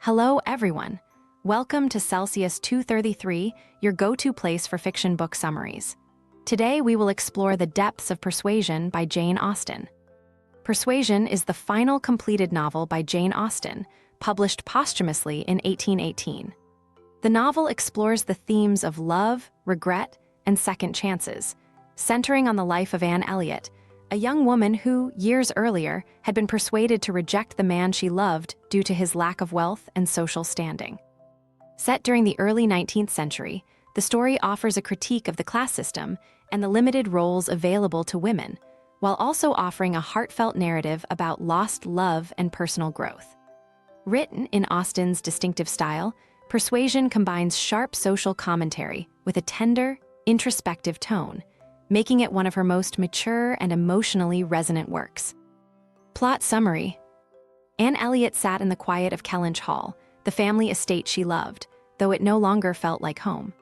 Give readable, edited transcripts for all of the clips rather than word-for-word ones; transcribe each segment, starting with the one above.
Hello, everyone. Welcome to Celsius 233, your go-to place for fiction book summaries. Today, we will explore the depths of Persuasion by Jane Austen. Persuasion is the final completed novel by Jane Austen, published posthumously in 1818. The novel explores the themes of love, regret, and second chances, centering on the life of Anne Elliot, a young woman who, years earlier, had been persuaded to reject the man she loved due to his lack of wealth and social standing. Set during the early 19th century, the story offers a critique of the class system and the limited roles available to women, while also offering a heartfelt narrative about lost love and personal growth. Written in Austen's distinctive style, Persuasion combines sharp social commentary with a tender, introspective tone, making it one of her most mature and emotionally resonant works. Plot summary. Anne Elliot sat in the quiet of Kellynch Hall, the family estate she loved, though it no longer felt like home.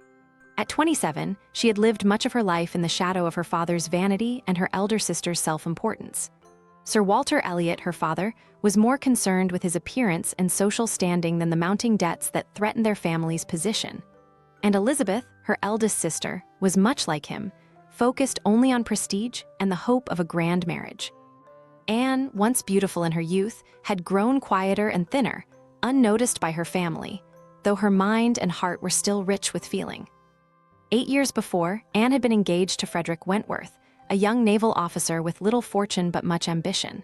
At 27, she had lived much of her life in the shadow of her father's vanity and her elder sister's self-importance. Sir Walter Elliot, her father, was more concerned with his appearance and social standing than the mounting debts that threatened their family's position. And Elizabeth, her eldest sister, was much like him, focused only on prestige and the hope of a grand marriage. Anne, once beautiful in her youth, had grown quieter and thinner, unnoticed by her family, though her mind and heart were still rich with feeling. 8 years before, Anne had been engaged to Frederick Wentworth, a young naval officer with little fortune but much ambition.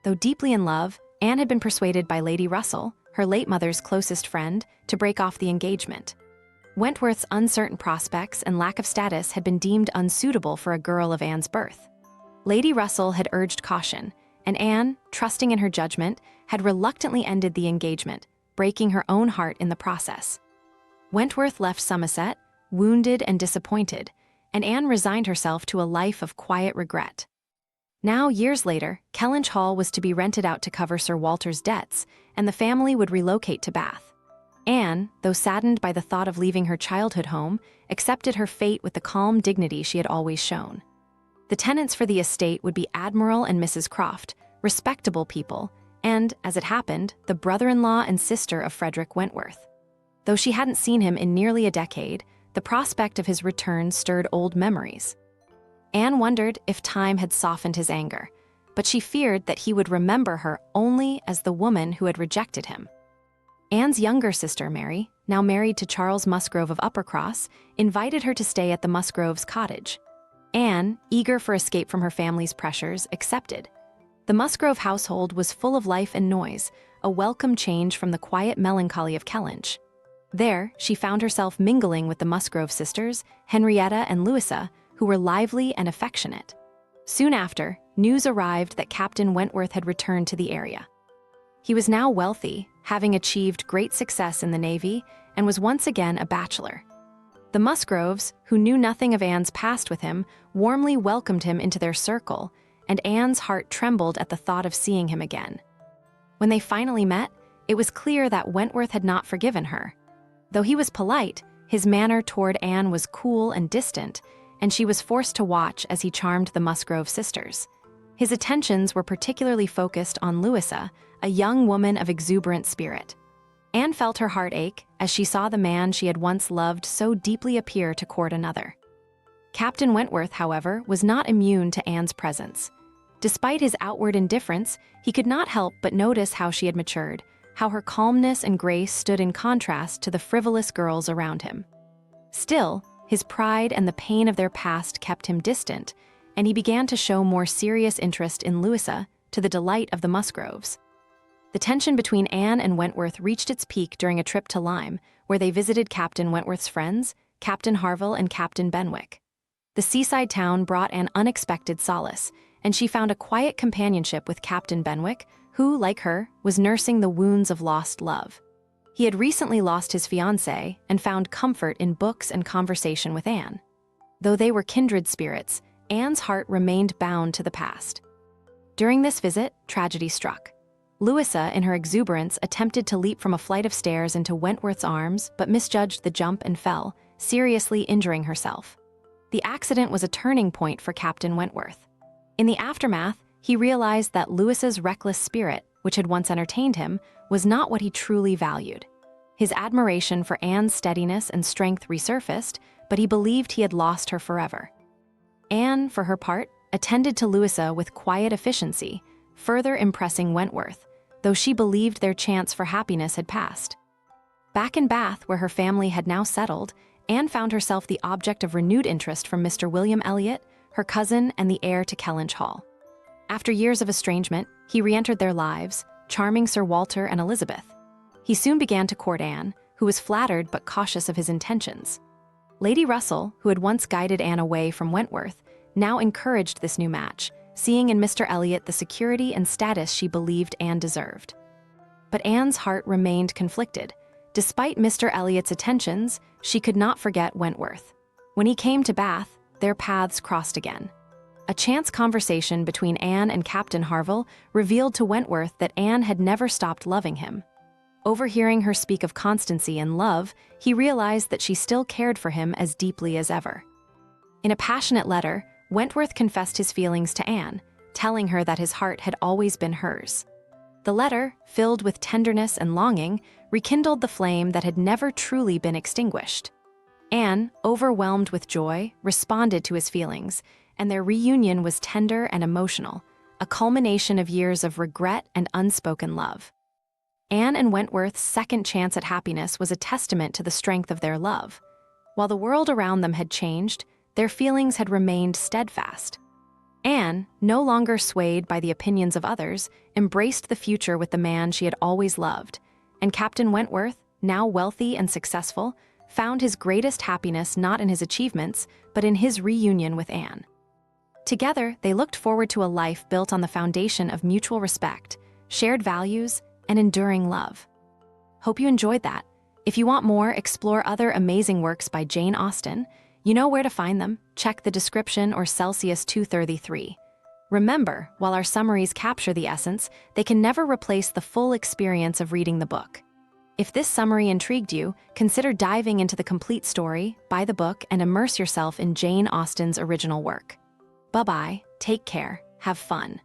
Though deeply in love, Anne had been persuaded by Lady Russell, her late mother's closest friend, to break off the engagement. Wentworth's uncertain prospects and lack of status had been deemed unsuitable for a girl of Anne's birth. Lady Russell had urged caution, and Anne, trusting in her judgment, had reluctantly ended the engagement, breaking her own heart in the process. Wentworth left Somerset, wounded and disappointed, and Anne resigned herself to a life of quiet regret. Now, years later, Kellynch Hall was to be rented out to cover Sir Walter's debts, and the family would relocate to Bath. Anne, though saddened by the thought of leaving her childhood home, accepted her fate with the calm dignity she had always shown. The tenants for the estate would be Admiral and Mrs. Croft, respectable people, and, as it happened, the brother-in-law and sister of Frederick Wentworth. Though she hadn't seen him in nearly a decade, the prospect of his return stirred old memories. Anne wondered if time had softened his anger, but she feared that he would remember her only as the woman who had rejected him. Anne's younger sister, Mary, now married to Charles Musgrove of Uppercross, invited her to stay at the Musgroves' cottage. Anne, eager for escape from her family's pressures, accepted. The Musgrove household was full of life and noise, a welcome change from the quiet melancholy of Kellynch. There, she found herself mingling with the Musgrove sisters, Henrietta and Louisa, who were lively and affectionate. Soon after, news arrived that Captain Wentworth had returned to the area. He was now wealthy, having achieved great success in the Navy, and was once again a bachelor. The Musgroves, who knew nothing of Anne's past with him, warmly welcomed him into their circle, and Anne's heart trembled at the thought of seeing him again. When they finally met, it was clear that Wentworth had not forgiven her. Though he was polite, his manner toward Anne was cool and distant, and she was forced to watch as he charmed the Musgrove sisters. His attentions were particularly focused on Louisa, a young woman of exuberant spirit. Anne felt her heart ache as she saw the man she had once loved so deeply appear to court another. Captain Wentworth, however, was not immune to Anne's presence. Despite his outward indifference, he could not help but notice how she had matured, how her calmness and grace stood in contrast to the frivolous girls around him. Still, his pride and the pain of their past kept him distant, and he began to show more serious interest in Louisa, to the delight of the Musgroves. The tension between Anne and Wentworth reached its peak during a trip to Lyme, where they visited Captain Wentworth's friends, Captain Harville and Captain Benwick. The seaside town brought Anne unexpected solace, and she found a quiet companionship with Captain Benwick, who, like her, was nursing the wounds of lost love. He had recently lost his fiancée and found comfort in books and conversation with Anne. Though they were kindred spirits, Anne's heart remained bound to the past. During this visit, tragedy struck. Louisa, in her exuberance, attempted to leap from a flight of stairs into Wentworth's arms, but misjudged the jump and fell, seriously injuring herself. The accident was a turning point for Captain Wentworth. In the aftermath, he realized that Louisa's reckless spirit which had once entertained him, was not what he truly valued. His admiration for Anne's steadiness and strength resurfaced, but he believed he had lost her forever. Anne, for her part, attended to Louisa with quiet efficiency, further impressing Wentworth, though she believed their chance for happiness had passed. Back in Bath, where her family had now settled, Anne found herself the object of renewed interest from Mr. William Elliot, her cousin and the heir to Kellynch Hall. After years of estrangement, he re-entered their lives, charming Sir Walter and Elizabeth. He soon began to court Anne, who was flattered but cautious of his intentions. Lady Russell, who had once guided Anne away from Wentworth, now encouraged this new match, seeing in Mr. Elliot the security and status she believed Anne deserved. But Anne's heart remained conflicted. Despite Mr. Elliot's attentions, she could not forget Wentworth. When he came to Bath, their paths crossed again. A chance conversation between Anne and Captain Harville revealed to Wentworth that Anne had never stopped loving him. Overhearing her speak of constancy and love, he realized that she still cared for him as deeply as ever. In a passionate letter, Wentworth confessed his feelings to Anne, telling her that his heart had always been hers. The letter, filled with tenderness and longing, rekindled the flame that had never truly been extinguished. Anne, overwhelmed with joy, responded to his feelings, and their reunion was tender and emotional, a culmination of years of regret and unspoken love. Anne and Wentworth's second chance at happiness was a testament to the strength of their love. While the world around them had changed, their feelings had remained steadfast. Anne, no longer swayed by the opinions of others, embraced the future with the man she had always loved, and Captain Wentworth, now wealthy and successful, found his greatest happiness not in his achievements, but in his reunion with Anne. Together, they looked forward to a life built on the foundation of mutual respect, shared values, and enduring love. Hope you enjoyed that. If you want more, explore other amazing works by Jane Austen. You know where to find them. Check the description or Celsius 233. Remember, while our summaries capture the essence, they can never replace the full experience of reading the book. If this summary intrigued you, consider diving into the complete story, buy the book, and immerse yourself in Jane Austen's original work. Bye-bye, take care, have fun.